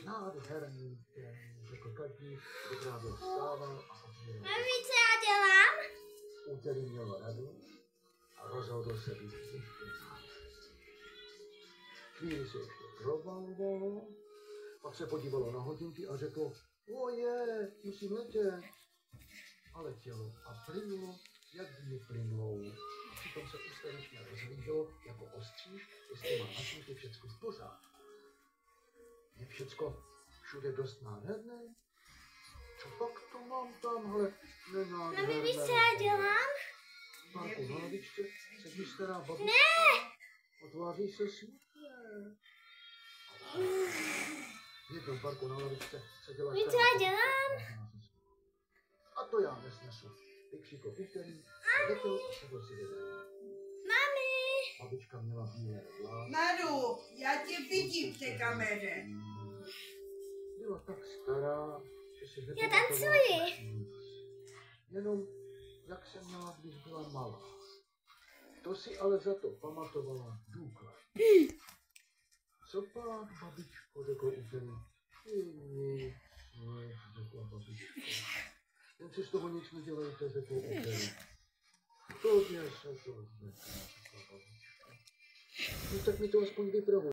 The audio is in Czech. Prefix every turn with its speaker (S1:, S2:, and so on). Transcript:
S1: Nádherný den, řekl každý, kdo právě vstával a otvíral.
S2: Mami, co já dělám?
S1: Úterý měl radu a rozhodl se být ještě sám. Chvíli se ještě provalvalo, pak se podívalo na hodinky a řeklo, oje, musím letět. A letělo a plynulo, jak dny plynou. A přitom se ustavičně rozhlíželo jako ostříž, jestli má na světě všecko v pořádku. Je všecko všude dost nádherné? Co pak to mám tamhle nenádherné?
S2: Mami, víš, co já dělám?
S1: V parku na lavičce sedí stará babička.
S2: Ne!
S1: A tváří se smutně. V jednom parku na lavičce seděla
S2: Víš, co
S1: stará
S2: já
S1: babička.
S2: dělám?
S1: A to já nesnesu. Vykřikl Úterý, letěl a sedl si vedle.
S2: Mami!
S1: Babička měla bílé vlásy.
S3: Maru, já tě vidím v té kameře.
S1: Byla tak stará, že si
S2: Já tancuji.
S1: nic. Jenom jak se měla, když byla malá. To si ale za to pamatovala důkladně. Co pak, babičko, řekl Úterý. Nic, řekla babička. Jen si z toho nic nedělejte, řekl Úterý. Tobě se to zneká, řekla babička. No tak mi to aspoň vypravuj.